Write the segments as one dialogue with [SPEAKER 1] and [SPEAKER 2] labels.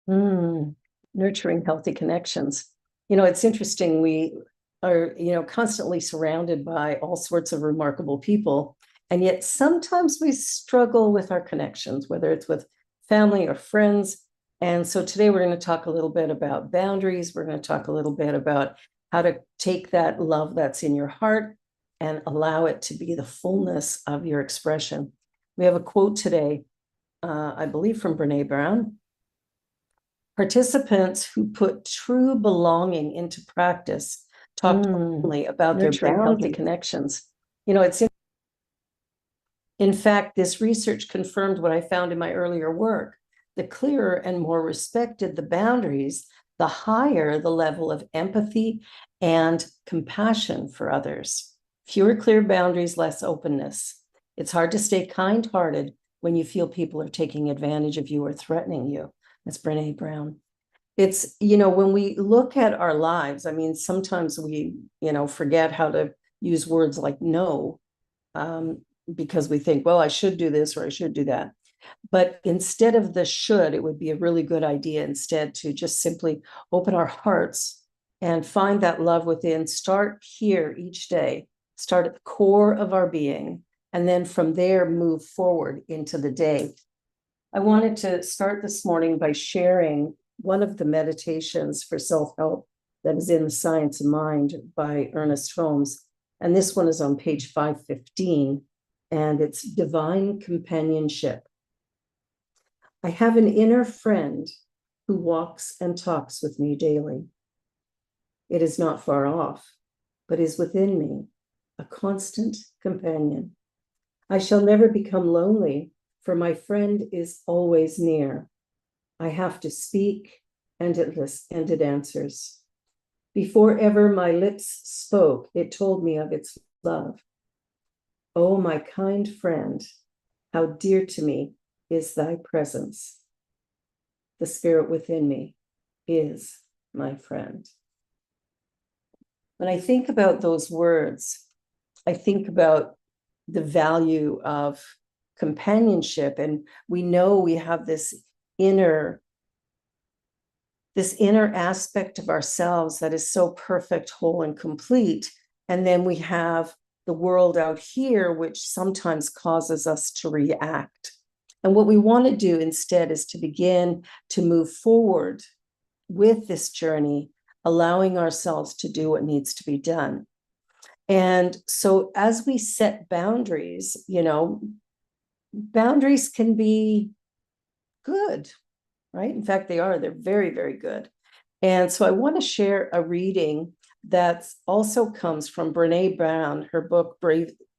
[SPEAKER 1] Mm, nurturing healthy connections. It's interesting. We are, constantly surrounded by all sorts of remarkable people. And yet sometimes we struggle with our connections, whether it's with family or friends. And so today we're going to talk a little bit about boundaries. We're going to talk a little bit about how to take that love that's in your heart and allow it to be the fullness of your expression. We have a quote today, I believe from Brene Brown. Participants who put true belonging into practice talked openly about their
[SPEAKER 2] Nurturing healthy
[SPEAKER 1] boundary connections. It's in fact, this research confirmed what I found in my earlier work. The clearer and more respected the boundaries, the higher the level of empathy and compassion for others. Fewer clear boundaries, less openness. It's hard to stay kind-hearted when you feel people are taking advantage of you or threatening you. That's Brene Brown. It's, when we look at our lives, I mean, sometimes we, forget how to use words like no, because we think, well, I should do this or I should do that. But instead of the should, it would be a really good idea instead to just simply open our hearts and find that love within. Start here each day, start at the core of our being, and then from there move forward into the day. I wanted to start this morning by sharing one of the meditations for self-help that is in The Science of Mind by Ernest Holmes. And this one is on page 515, and it's Divine Companionship. I have an inner friend who walks and talks with me daily. It is not far off, but is within me, a constant companion. I shall never become lonely, for my friend is always near. I have to speak, and it answers. Before ever my lips spoke, it told me of its love. Oh, my kind friend, how dear to me is thy presence. The spirit within me is my friend. When I think about those words, I think about the value of companionship. And we know we have this inner aspect of ourselves that is so perfect, whole, and complete. And then we have the world out here, which sometimes causes us to react. And what we want to do instead is to begin to move forward with this journey, allowing ourselves to do what needs to be done. And so as we set boundaries, boundaries can be good, right? In fact, they're very, very good. And so I want to share a reading that also comes from Brene Brown, her book,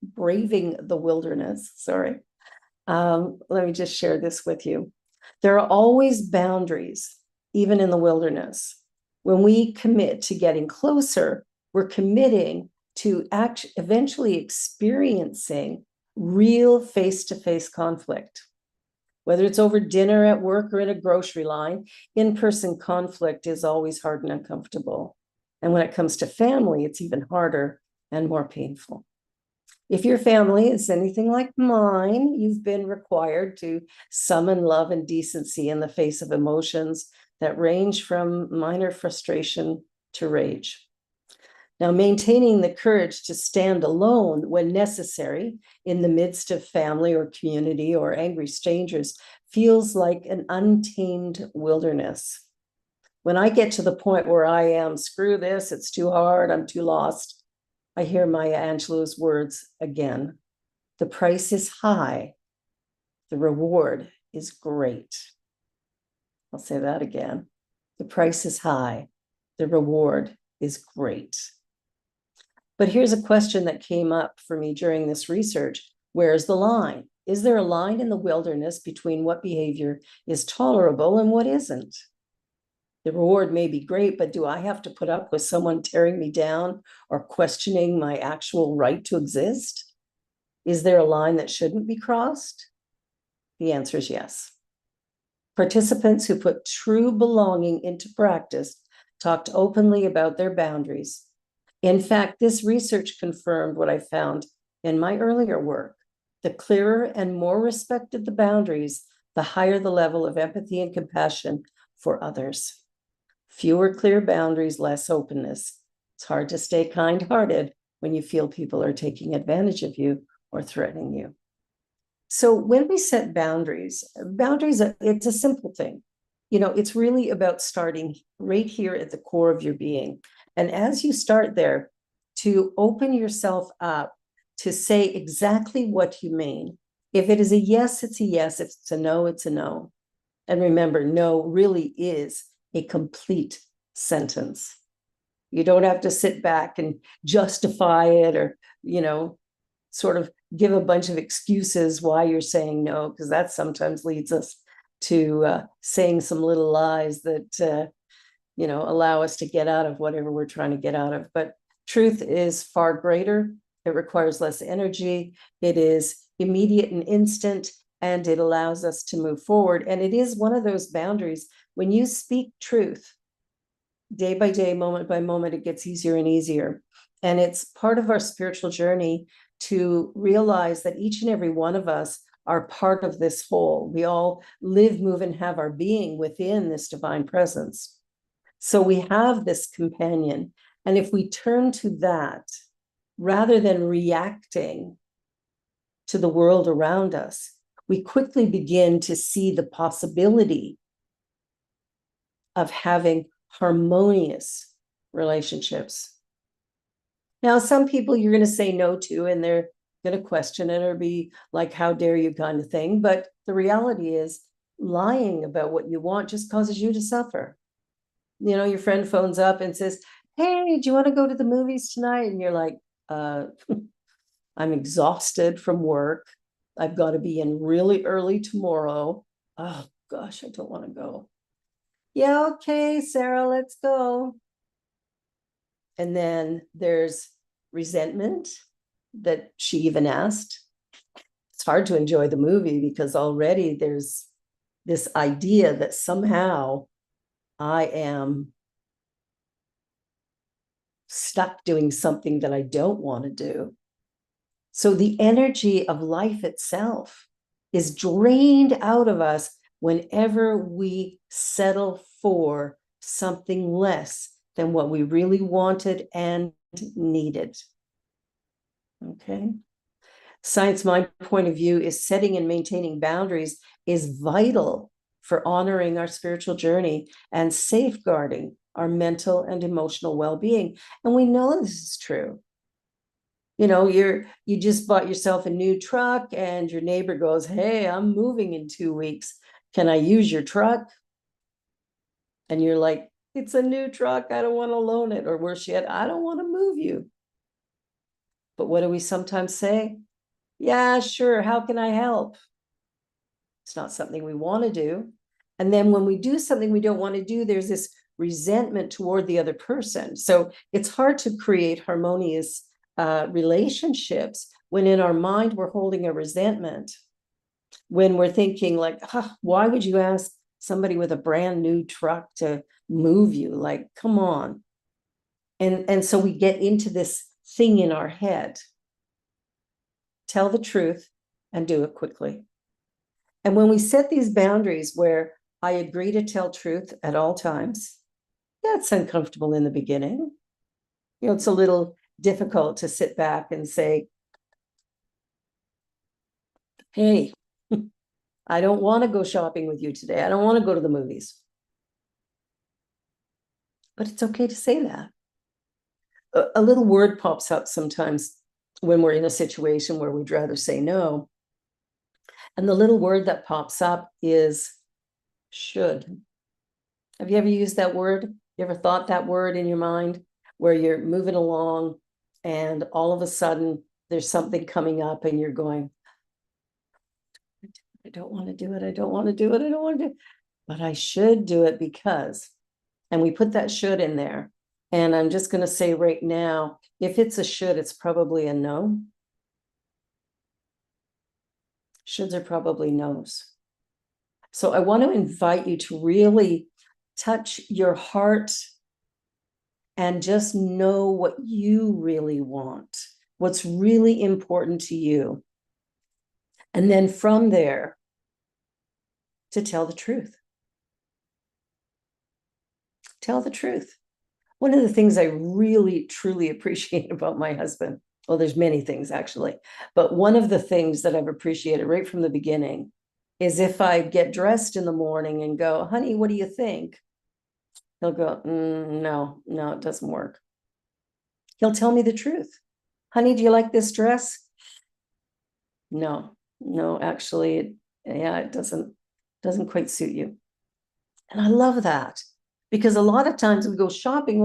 [SPEAKER 1] Braving the Wilderness. Sorry. Let me just share this with you. There are always boundaries, even in the wilderness. When we commit to getting closer, we're committing to eventually experiencing real face-to-face conflict. Whether it's over dinner, at work, or in a grocery line, in-person conflict is always hard and uncomfortable. And when it comes to family, it's even harder and more painful. If your family is anything like mine, you've been required to summon love and decency in the face of emotions that range from minor frustration to rage. Now, maintaining the courage to stand alone when necessary in the midst of family or community or angry strangers feels like an untamed wilderness. When I get to the point where I am, screw this, it's too hard, I'm too lost, I hear Maya Angelou's words again. The price is high. The reward is great. I'll say that again. The price is high. The reward is great. But here's a question that came up for me during this research. Where's the line? Is there a line in the wilderness between what behavior is tolerable and what isn't? The reward may be great, but do I have to put up with someone tearing me down or questioning my actual right to exist? Is there a line that shouldn't be crossed? The answer is yes. Participants who put true belonging into practice talked openly about their boundaries. In fact, this research confirmed what I found in my earlier work. The clearer and more respected the boundaries, the higher the level of empathy and compassion for others. Fewer clear boundaries, less openness. It's hard to stay kind-hearted when you feel people are taking advantage of you or threatening you. So when we set boundaries, it's a simple thing. It's really about starting right here at the core of your being. And as you start there, to open yourself up to say exactly what you mean. If it is a yes, it's a yes. If it's a no, it's a no. And remember, no really is a complete sentence. You don't have to sit back and justify it or, sort of give a bunch of excuses why you're saying no, because that sometimes leads us to saying some little lies that, allow us to get out of whatever we're trying to get out of. But truth is far greater. It requires less energy. It is immediate and instant, and it allows us to move forward. And it is one of those boundaries. When you speak truth, day by day, moment by moment, it gets easier and easier. And it's part of our spiritual journey to realize that each and every one of us are part of this whole. We all live, move, and have our being within this divine presence. So we have this companion. And if we turn to that, rather than reacting to the world around us, we quickly begin to see the possibility of having harmonious relationships. Now, some people you're going to say no to, and they're going to question it or be like, how dare you kind of thing. But the reality is lying about what you want just causes you to suffer. Your friend phones up and says, hey, do you want to go to the movies tonight? And you're like, I'm exhausted from work. I've got to be in really early tomorrow. Oh, gosh, I don't want to go. Yeah, okay, Sarah, let's go. And then there's resentment that she even asked. It's hard to enjoy the movie because already there's this idea that somehow I am stuck doing something that I don't want to do. So the energy of life itself is drained out of us whenever we settle for something less than what we really wanted and needed. Okay. Science, my point of view, is setting and maintaining boundaries is vital for honoring our spiritual journey and safeguarding our mental and emotional well-being. And we know this is true. You just bought yourself a new truck and your neighbor goes, hey, I'm moving in 2 weeks. Can I use your truck? And you're like, it's a new truck. I don't want to loan it. Or worse yet, I don't want to move you. But what do we sometimes say? Yeah, sure. How can I help? It's not something we want to do. And then when we do something we don't want to do, there's this resentment toward the other person. So it's hard to create harmonious relationships when in our mind we're holding a resentment, when we're thinking like, why would you ask somebody with a brand new truck to move you? Like, come on. And so we get into this thing in our head. Tell the truth and do it quickly. And when we set these boundaries where I agree to tell truth at all times, that's uncomfortable in the beginning. It's a little difficult to sit back and say, hey, I don't want to go shopping with you today. I don't want to go to the movies. But it's okay to say that. A little word pops up sometimes when we're in a situation where we'd rather say no. And the little word that pops up is should. Have you ever used that word? You ever thought that word in your mind where you're moving along and all of a sudden there's something coming up and you're going, I don't want to do it. I don't want to do it. I don't want to do it. But I should do it because, and we put that should in there. And I'm just going to say right now, if it's a should, it's probably a no. Shoulds are probably no's. So I want to invite you to really touch your heart and just know what you really want, what's really important to you. And then from there, to tell the truth. Tell the truth. One of the things I really, truly appreciate about my husband, well, there's many things actually, but one of the things that I've appreciated right from the beginning is if I get dressed in the morning and go, honey, what do you think? He'll go, no, it doesn't work. He'll tell me the truth. Honey, do you like this dress? No, actually, it doesn't quite suit you. And I love that, because a lot of times we'll go shopping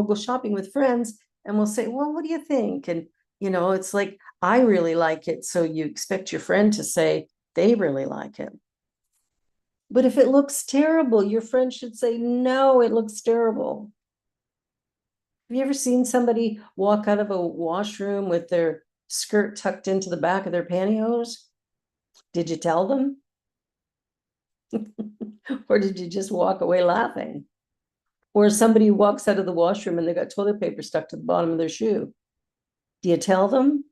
[SPEAKER 1] with friends and we'll say, well, what do you think? And, it's like, I really like it. So you expect your friend to say they really like it. But if it looks terrible, your friend should say, no, it looks terrible. Have you ever seen somebody walk out of a washroom with their skirt tucked into the back of their pantyhose? Did you tell them? Or did you just walk away laughing? Or somebody walks out of the washroom and they got toilet paper stuck to the bottom of their shoe. Do you tell them?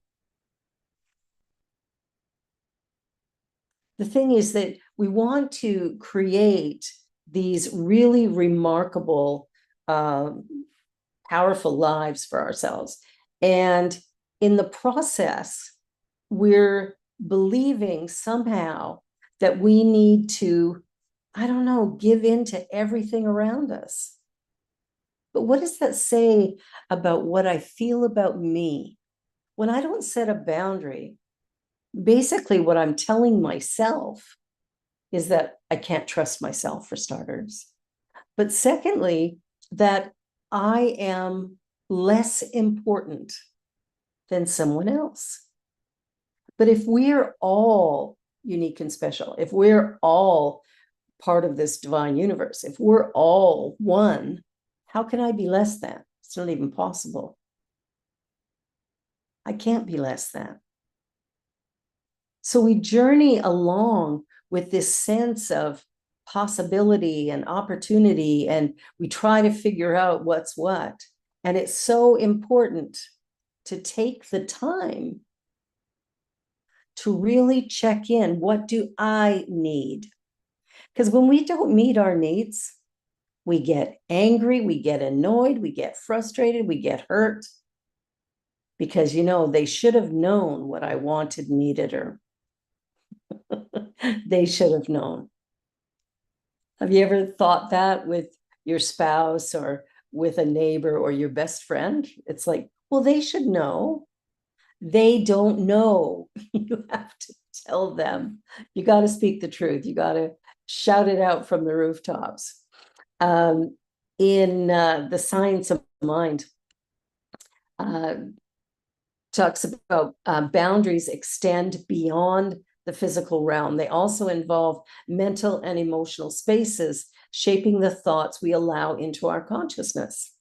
[SPEAKER 1] The thing is that we want to create these really remarkable, powerful lives for ourselves. And in the process, we're believing somehow that we need to, I don't know, give in to everything around us. But what does that say about what I feel about me? When I don't set a boundary, basically what I'm telling myself is that I can't trust myself, for starters. But secondly, that I am less important than someone else. But if we're all unique and special, if we're all part of this divine universe, if we're all one, how can I be less than? It's not even possible. I can't be less than. So we journey along with this sense of possibility and opportunity, and we try to figure out what's what. And it's so important to take the time to really check in. What do I need? Because when we don't meet our needs, we get angry, we get annoyed, we get frustrated, we get hurt. Because, they should have known what I wanted, needed, or they should have known. Have you ever thought that with your spouse or with a neighbor or your best friend? It's like, well, they should know. They don't know. You have to tell them. You got to speak the truth. You got to shout it out from the rooftops. In The Science of Mind, talks about boundaries extend beyond the physical realm. They also involve mental and emotional spaces, shaping the thoughts we allow into our consciousness.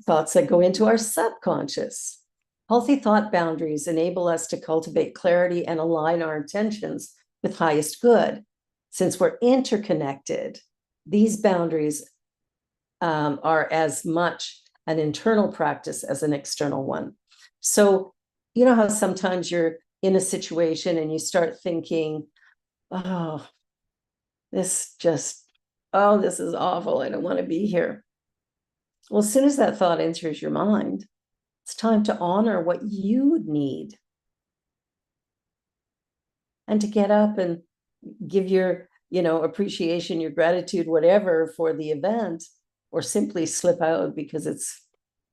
[SPEAKER 1] Thoughts that go into our subconscious. Healthy thought boundaries enable us to cultivate clarity and align our intentions with highest good. Since we're interconnected, these boundaries are as much an internal practice as an external one. So, you know how sometimes you're in a situation and you start thinking, oh, this is awful. I don't want to be here. Well, as soon as that thought enters your mind, it's time to honor what you need and to get up and give your, appreciation, your gratitude, whatever for the event, or simply slip out because it's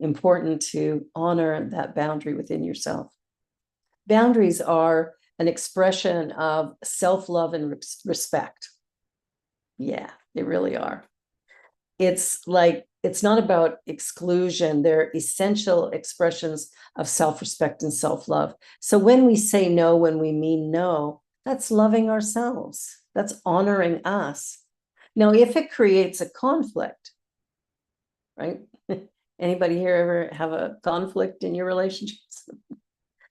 [SPEAKER 1] important to honor that boundary within yourself. Boundaries are an expression of self-love and respect. Yeah, they really are. It's not about exclusion. They're essential expressions of self-respect and self-love. So when we say no, when we mean no, that's loving ourselves. That's honoring us. Now, if it creates a conflict, right? Anybody here ever have a conflict in your relationships?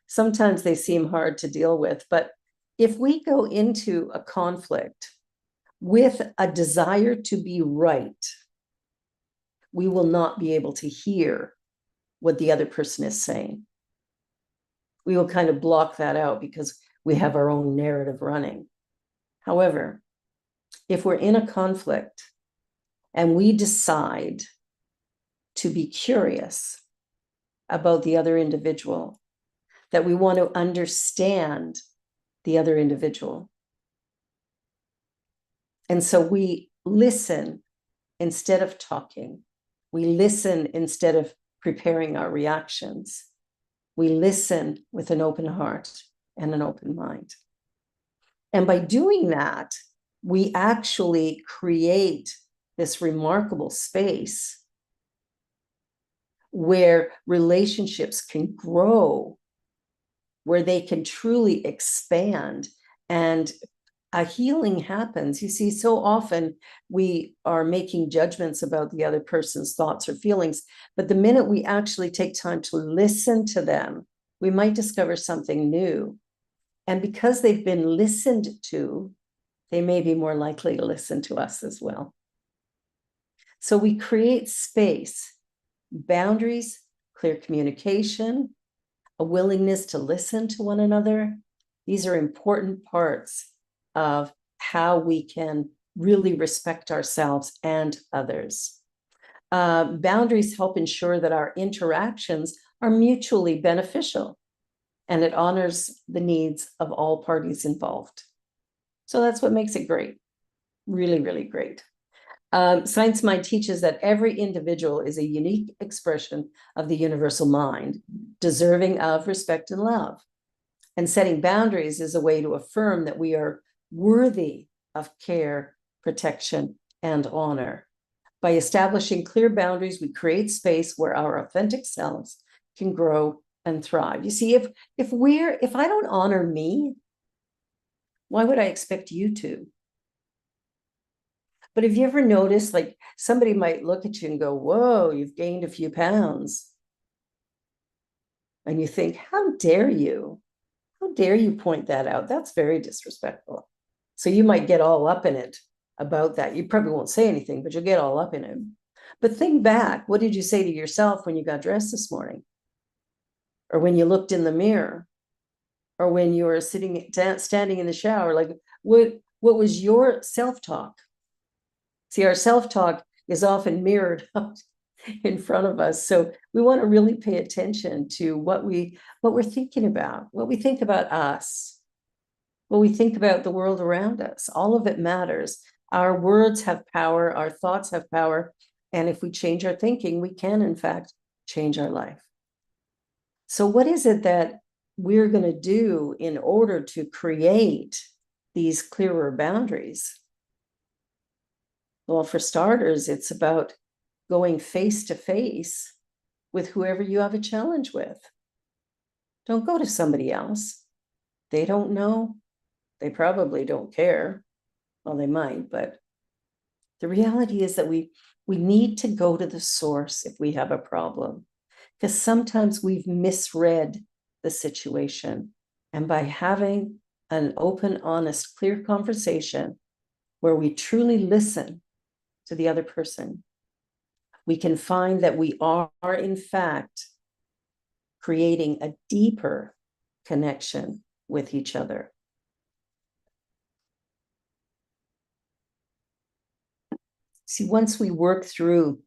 [SPEAKER 1] Sometimes they seem hard to deal with, but if we go into a conflict with a desire to be right, we will not be able to hear what the other person is saying. We will kind of block that out because we have our own narrative running. However, if we're in a conflict and we decide to be curious about the other individual, that we want to understand the other individual. And so we listen instead of talking. We listen instead of preparing our reactions. We listen with an open heart and an open mind. And by doing that, we actually create this remarkable space where relationships can grow, where they can truly expand, and a healing happens. You see, so often we are making judgments about the other person's thoughts or feelings, but the minute we actually take time to listen to them, we might discover something new. And because they've been listened to, they may be more likely to listen to us as well. So we create space, boundaries, clear communication, a willingness to listen to one another. These are important parts of how we can really respect ourselves and others. Boundaries help ensure that our interactions are mutually beneficial, and it honors the needs of all parties involved. So that's what makes it great. Really, really great. Science Mind teaches that every individual is a unique expression of the universal mind, deserving of respect and love. And setting boundaries is a way to affirm that we are worthy of care, protection, and honor. By establishing clear boundaries, we create space where our authentic selves can grow and thrive. You see, if I don't honor me, why would I expect you to? But have you ever noticed, like, somebody might look at you and go, whoa, you've gained a few pounds. And you think, how dare you? How dare you point that out? That's very disrespectful. So you might get all up in it about that. You probably won't say anything, but you'll get all up in it. But think back, what did you say to yourself when you got dressed this morning? Or when you looked in the mirror? Or when you were standing in the shower? Like, what was your self-talk? See, our self-talk is often mirrored out in front of us. So we want to really pay attention to what we're thinking about, what we think about us, what we think about the world around us. All of it matters. Our words have power, our thoughts have power. And if we change our thinking, we can, in fact, change our life. So what is it that we're going to do in order to create these clearer boundaries? Well, for starters, it's about going face to face with whoever you have a challenge with. Don't go to somebody else. They don't know. They probably don't care. Well, they might, but the reality is that we need to go to the source if we have a problem, because sometimes we've misread the situation. And by having an open, honest, clear conversation where we truly listen to the other person, we can find that we are, in fact, creating a deeper connection with each other. See, once we work through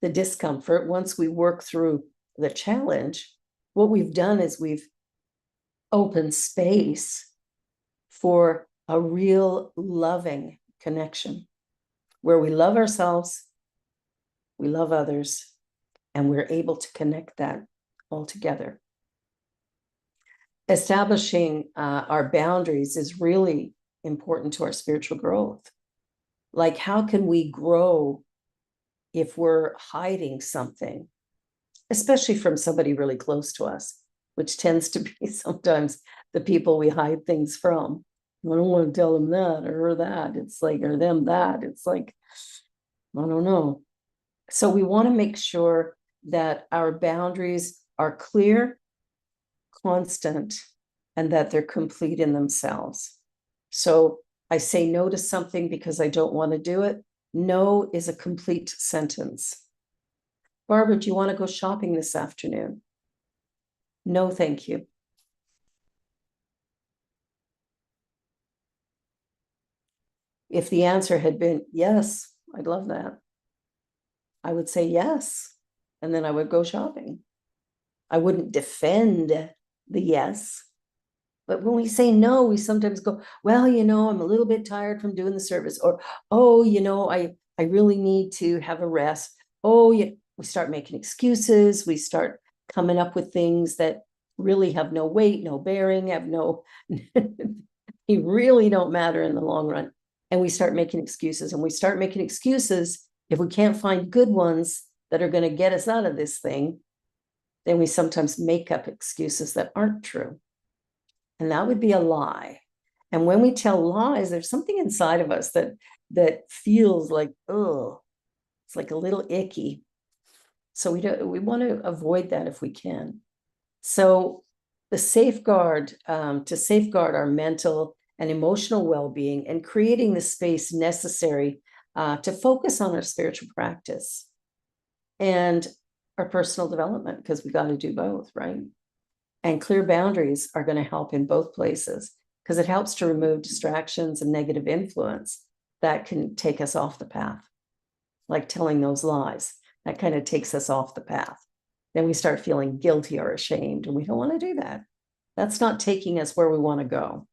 [SPEAKER 1] the discomfort, once we work through the challenge, what we've done is we've opened space for a real loving connection where we love ourselves, we love others, and we're able to connect that all together. Establishing our boundaries is really important to our spiritual growth. Like, how can we grow if we're hiding something, especially from somebody really close to us, which tends to be sometimes the people we hide things from? I don't want to tell them that or her that. It's like, or them that. It's like, I don't know. So we want to make sure that our boundaries are clear, constant, and that they're complete in themselves. So I say no to something because I don't want to do it. No is a complete sentence. Barbara, do you want to go shopping this afternoon? No, thank you. If the answer had been yes, I'd love that. I would say yes. And then I would go shopping. I wouldn't defend the yes. But when we say no, we sometimes go, well, I'm a little bit tired from doing the service, or, oh, I really need to have a rest. Oh, yeah. We start making excuses. We start coming up with things that really have no weight, no bearing, have no, they really don't matter in the long run. And we start making excuses, and we start making excuses. If we can't find good ones that are going to get us out of this thing, then we sometimes make up excuses that aren't true. And that would be a lie. And when we tell lies, there's something inside of us that feels like, oh, it's like a little icky. So we want to avoid that if we can. So the safeguard, to safeguard our mental and emotional well-being, and creating the space necessary to focus on our spiritual practice and our personal development, because we got to do both, right? And clear boundaries are going to help in both places, because it helps to remove distractions and negative influence that can take us off the path, like telling those lies. That kind of takes us off the path. Then we start feeling guilty or ashamed, and we don't want to do that. That's not taking us where we want to go.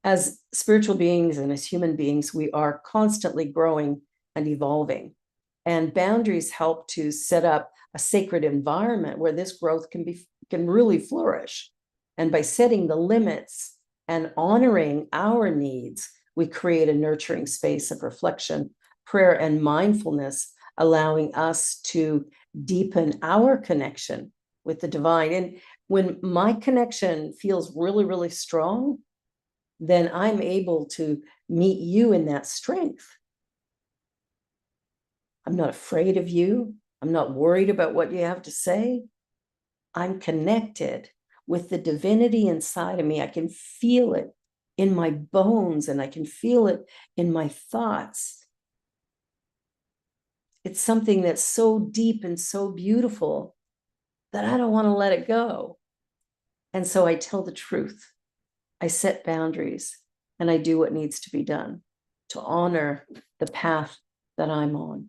[SPEAKER 1] As spiritual beings and as human beings, we are constantly growing and evolving. And boundaries help to set up a sacred environment where this growth can really flourish. And by setting the limits and honoring our needs, we create a nurturing space of reflection, prayer, and mindfulness, allowing us to deepen our connection with the divine. And when my connection feels really, really strong, then I'm able to meet you in that strength. I'm not afraid of you. I'm not worried about what you have to say. I'm connected with the divinity inside of me. I can feel it in my bones, and I can feel it in my thoughts. It's something that's so deep and so beautiful that I don't want to let it go. And so I tell the truth. I set boundaries, and I do what needs to be done to honor the path that I'm on.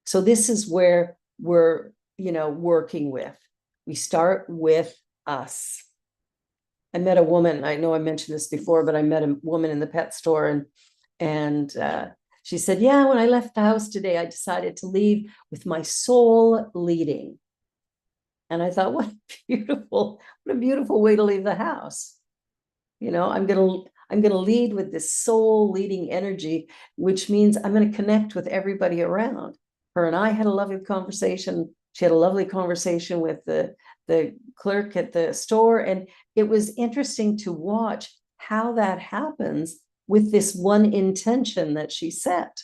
[SPEAKER 1] So this is where we're, working with. We start with us. I met a woman, I know I mentioned this before, but I met a woman in the pet store, and she said, yeah, when I left the house today, I decided to leave with my soul leading. And I thought, what a beautiful way to leave the house. I'm gonna lead with this soul leading energy, which means I'm going to connect with everybody around. Her and I had a lovely conversation. She had a lovely conversation with the clerk at the store. And it was interesting to watch how that happens with this one intention that she set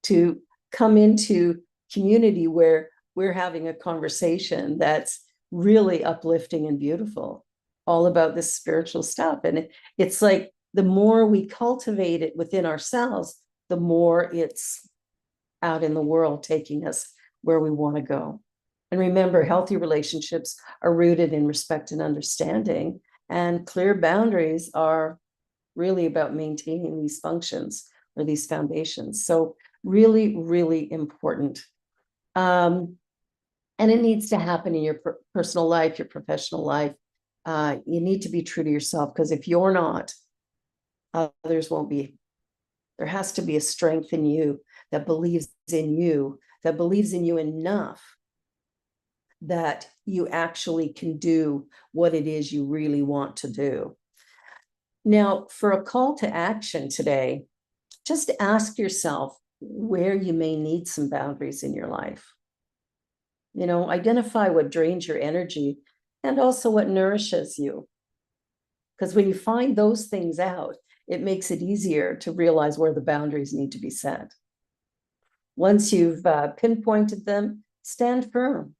[SPEAKER 1] to come into community where we're having a conversation that's really uplifting and beautiful, all about this spiritual stuff. And it's like the more we cultivate it within ourselves, the more it's out in the world, taking us where we want to go. And remember, healthy relationships are rooted in respect and understanding, and clear boundaries are really about maintaining these functions or these foundations. So really, really important. And it needs to happen in your personal life, your professional life. You need to be true to yourself, because if you're not, others won't be. There has to be a strength in you that believes in you, that believes in you enough that you actually can do what it is you really want to do. Now, for a call to action today, just ask yourself where you may need some boundaries in your life. Identify what drains your energy and also what nourishes you. Because when you find those things out, it makes it easier to realize where the boundaries need to be set. Once you've pinpointed them, stand firm.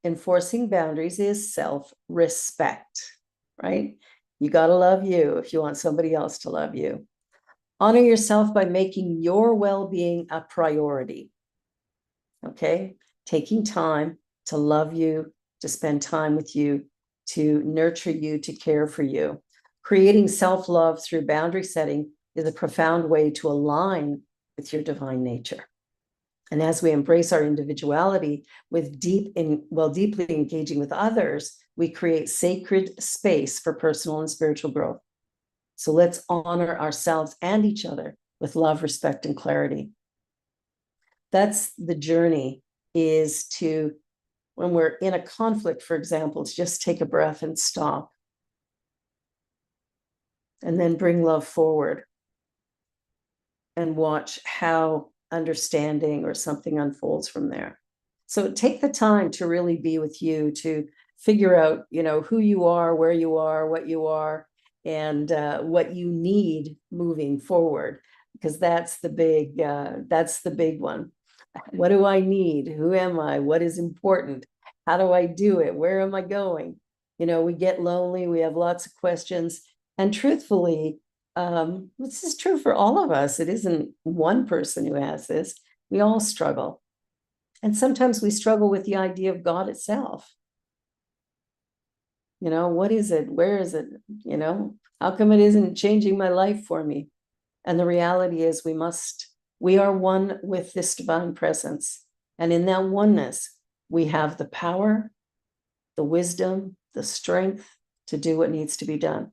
[SPEAKER 1] Enforcing boundaries is self-respect, right? You got to love you if you want somebody else to love you. Honor yourself by making your well-being a priority. Okay? Taking time to love you, to spend time with you, to nurture you, to care for you. Creating self-love through boundary setting is a profound way to align with your divine nature. And as we embrace our individuality with deeply engaging with others, we create sacred space for personal and spiritual growth. So let's honor ourselves and each other with love, respect, and clarity. That's the journey, is to, when we're in a conflict, for example, to just take a breath and stop. And then bring love forward and watch how understanding or something unfolds from there. So take the time to really be with you, to figure out, who you are, where you are, what you are, and what you need moving forward, because that's the big one. What do I need? Who am I? What is important? How do I do it? Where am I going? We get lonely. We have lots of questions. And truthfully, this is true for all of us. It isn't one person who has this. We all struggle. And sometimes we struggle with the idea of God itself. What is it? Where is it? How come it isn't changing my life for me? And the reality is we are one with this divine presence. And in that oneness, we have the power, the wisdom, the strength to do what needs to be done.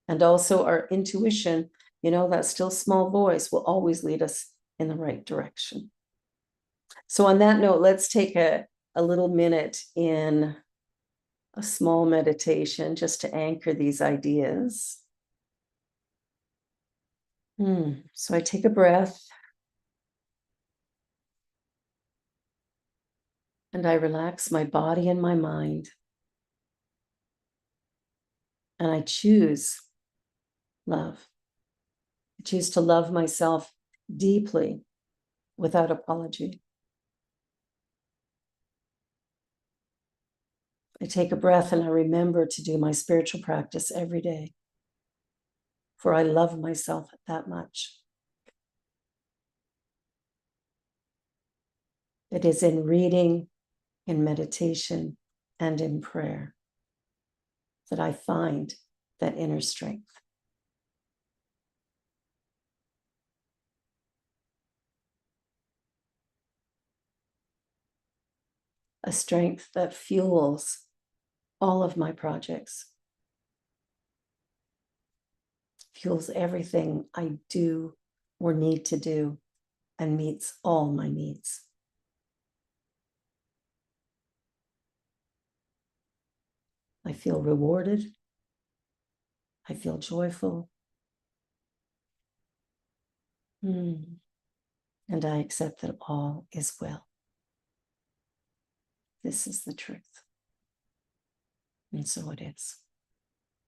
[SPEAKER 1] And also our intuition, that still small voice will always lead us in the right direction. So on that note, let's take a little minute in a small meditation just to anchor these ideas. So I take a breath and I relax my body and my mind. And I choose love. I choose to love myself deeply without apology. I take a breath and I remember to do my spiritual practice every day, for I love myself that much. It is in reading, in meditation, and in prayer that I find that inner strength. A strength that fuels all of my projects, fuels everything I do or need to do, and meets all my needs. I feel rewarded. I feel joyful. And I accept that all is well. This is the truth. And so it is.